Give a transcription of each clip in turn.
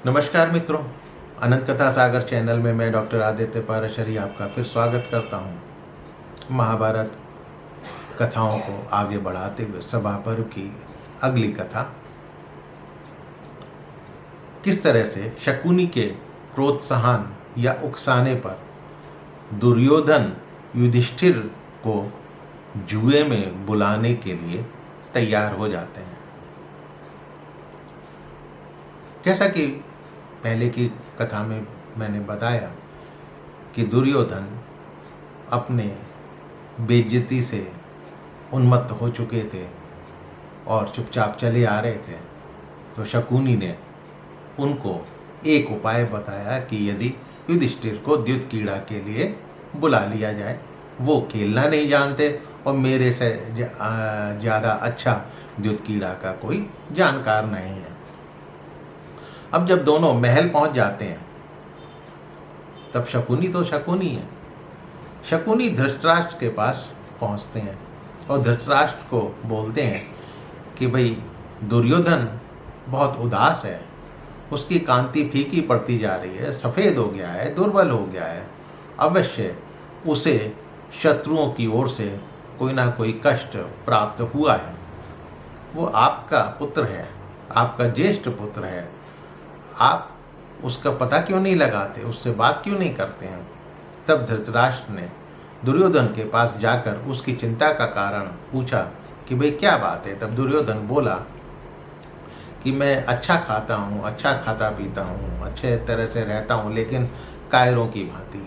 नमस्कार मित्रों, अनंत कथा सागर चैनल में मैं डॉक्टर आदित्य पाराशरी आपका फिर स्वागत करता हूँ। महाभारत कथाओं को आगे बढ़ाते हुए सभा पर्व की अगली कथा, किस तरह से शकुनी के प्रोत्साहन या उकसाने पर दुर्योधन युधिष्ठिर को जुए में बुलाने के लिए तैयार हो जाते हैं। जैसा कि पहले की कथा में मैंने बताया कि दुर्योधन अपने बेइज्जती से उन्मत्त हो चुके थे और चुपचाप चले आ रहे थे, तो शकुनी ने उनको एक उपाय बताया कि यदि युधिष्ठिर को द्युत क्रीड़ा के लिए बुला लिया जाए। वो खेलना नहीं जानते और मेरे से ज़्यादा अच्छा द्युत क्रीड़ा का कोई जानकार नहीं है। अब जब दोनों महल पहुंच जाते हैं तब शकुनी तो शकुनी है। शकुनी धृतराष्ट्र के पास पहुंचते हैं और धृतराष्ट्र को बोलते हैं कि भाई दुर्योधन बहुत उदास है, उसकी कांति फीकी पड़ती जा रही है, सफ़ेद हो गया है, दुर्बल हो गया है। अवश्य उसे शत्रुओं की ओर से कोई ना कोई कष्ट प्राप्त हुआ है। वो आपका पुत्र है, आपका ज्येष्ठ पुत्र है, आप उसका पता क्यों नहीं लगाते, उससे बात क्यों नहीं करते हैं। तब धृतराष्ट्र ने दुर्योधन के पास जाकर उसकी चिंता का कारण पूछा कि भाई क्या बात है। तब दुर्योधन बोला कि मैं अच्छा खाता हूँ, अच्छा खाता पीता हूँ, अच्छे तरह से रहता हूँ, लेकिन कायरों की भांति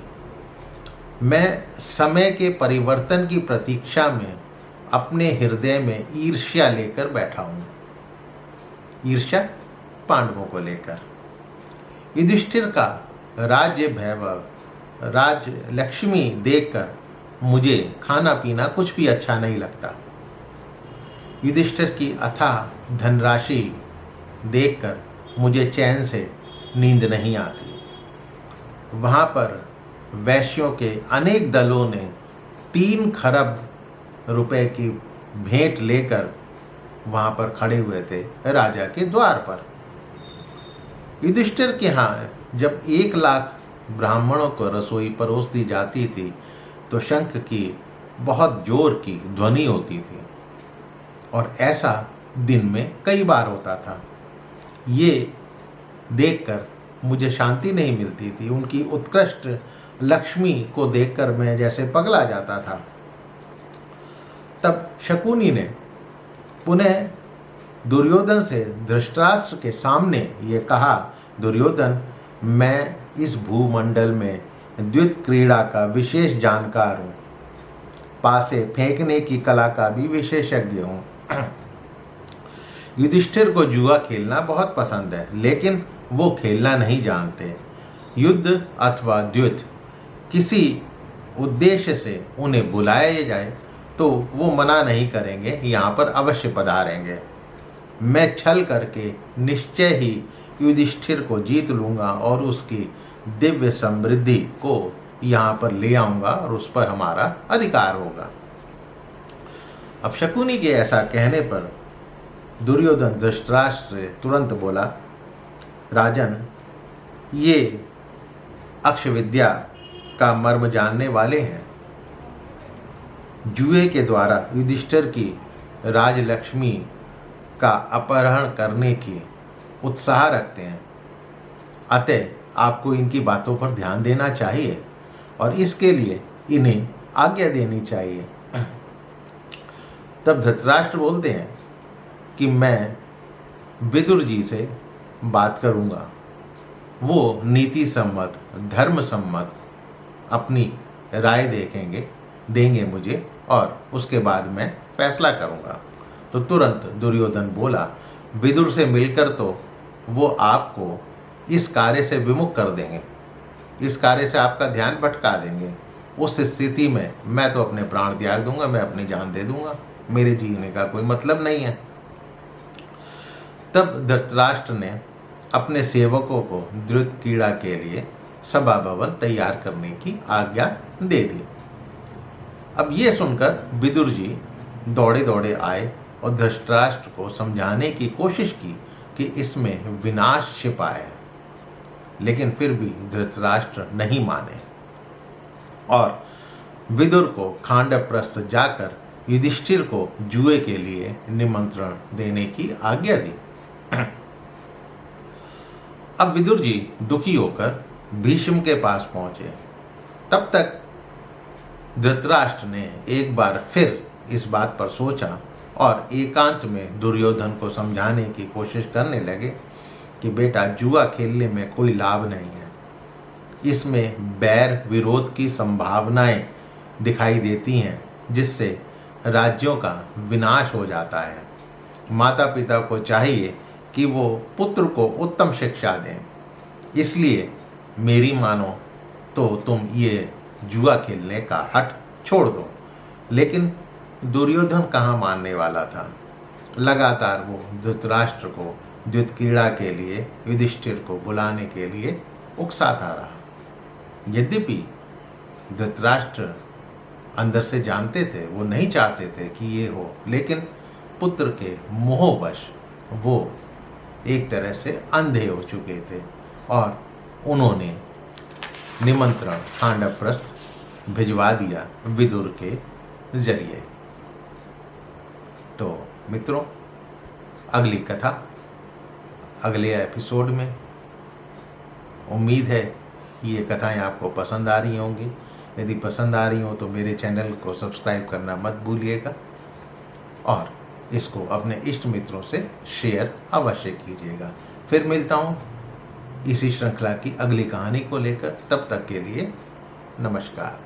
मैं समय के परिवर्तन की प्रतीक्षा में अपने हृदय में ईर्ष्या लेकर बैठा हूँ। ईर्ष्या पांडवों को लेकर। युधिष्ठिर का राज्य वैभव, राज लक्ष्मी देखकर मुझे खाना पीना कुछ भी अच्छा नहीं लगता। युधिष्ठिर की अथाह धनराशि देखकर मुझे चैन से नींद नहीं आती। वहाँ पर वैश्यों के अनेक दलों ने 3 खरब रुपए की भेंट लेकर वहाँ पर खड़े हुए थे राजा के द्वार पर। युधिष्ठिर के यहाँ जब 1 लाख ब्राह्मणों को रसोई परोस दी जाती थी तो शंख की बहुत जोर की ध्वनि होती थी और ऐसा दिन में कई बार होता था। ये देखकर मुझे शांति नहीं मिलती थी। उनकी उत्कृष्ट लक्ष्मी को देखकर मैं जैसे पगला जाता था। तब शकुनी ने पुनः दुर्योधन से धृतराष्ट्र के सामने ये कहा, दुर्योधन, मैं इस भूमंडल में द्युत क्रीड़ा का विशेष जानकार हूँ, पासे फेंकने की कला का भी विशेषज्ञ हूँ। युधिष्ठिर को जुआ खेलना बहुत पसंद है, लेकिन वो खेलना नहीं जानते। युद्ध अथवा द्युत किसी उद्देश्य से उन्हें बुलाया जाए तो वो मना नहीं करेंगे, यहाँ पर अवश्य पधारेंगे। मैं छल करके निश्चय ही युधिष्ठिर को जीत लूँगा और उसकी दिव्य समृद्धि को यहाँ पर ले आऊँगा और उस पर हमारा अधिकार होगा। अब शकुनी के ऐसा कहने पर दुर्योधन धृतराष्ट्र से तुरंत बोला, राजन, ये अक्षविद्या का मर्म जानने वाले हैं। जुए के द्वारा युधिष्ठिर की राजलक्ष्मी का अपहरण करने की उत्साह रखते हैं। अतः आपको इनकी बातों पर ध्यान देना चाहिए और इसके लिए इन्हें आज्ञा देनी चाहिए। तब धृतराष्ट्र बोलते हैं कि मैं विदुर जी से बात करूँगा। वो नीति सम्मत, धर्म सम्मत अपनी राय देंगे मुझे और उसके बाद मैं फैसला करूँगा। तो तुरंत दुर्योधन बोला, विदुर से मिलकर तो वो आपको इस कार्य से विमुख कर देंगे, इस कार्य से आपका ध्यान भटका देंगे। उस स्थिति में मैं तो अपने प्राण त्याग दूंगा, मैं अपनी जान दे दूंगा, मेरे जीने का कोई मतलब नहीं है। तब धृतराष्ट्र ने अपने सेवकों को द्युत क्रीड़ा के लिए सभा भवन तैयार करने की आज्ञा दे दी। अब ये सुनकर विदुर जी दौड़े दौड़े आए और धृतराष्ट्र को समझाने की कोशिश की कि इसमें विनाश छिपा है। लेकिन फिर भी धृतराष्ट्र नहीं माने और विदुर को खांडवप्रस्थ जाकर युधिष्ठिर को जुए के लिए निमंत्रण देने की आज्ञा दी। अब विदुर जी दुखी होकर भीष्म के पास पहुंचे। तब तक धृतराष्ट्र ने एक बार फिर इस बात पर सोचा और एकांत में दुर्योधन को समझाने की कोशिश करने लगे कि बेटा, जुआ खेलने में कोई लाभ नहीं है। इसमें बैर विरोध की संभावनाएं दिखाई देती हैं, जिससे राज्यों का विनाश हो जाता है। माता पिता को चाहिए कि वो पुत्र को उत्तम शिक्षा दें। इसलिए मेरी मानो तो तुम ये जुआ खेलने का हठ छोड़ दो। लेकिन दुर्योधन कहाँ मानने वाला था। लगातार वो धृतराष्ट्र को द्युत क्रीड़ा के लिए युधिष्ठिर को बुलाने के लिए उकसाता रहा। यद्यपि धृतराष्ट्र अंदर से जानते थे, वो नहीं चाहते थे कि ये हो, लेकिन पुत्र के मोहवश वो एक तरह से अंधे हो चुके थे और उन्होंने निमंत्रण खांडवप्रस्थ भिजवा दिया विदुर के जरिए। तो मित्रों, अगली कथा अगले एपिसोड में। उम्मीद है कि ये कथाएं आपको पसंद आ रही होंगी। यदि पसंद आ रही हो तो मेरे चैनल को सब्सक्राइब करना मत भूलिएगा और इसको अपने इष्ट मित्रों से शेयर अवश्य कीजिएगा। फिर मिलता हूँ इसी श्रृंखला की अगली कहानी को लेकर। तब तक के लिए नमस्कार।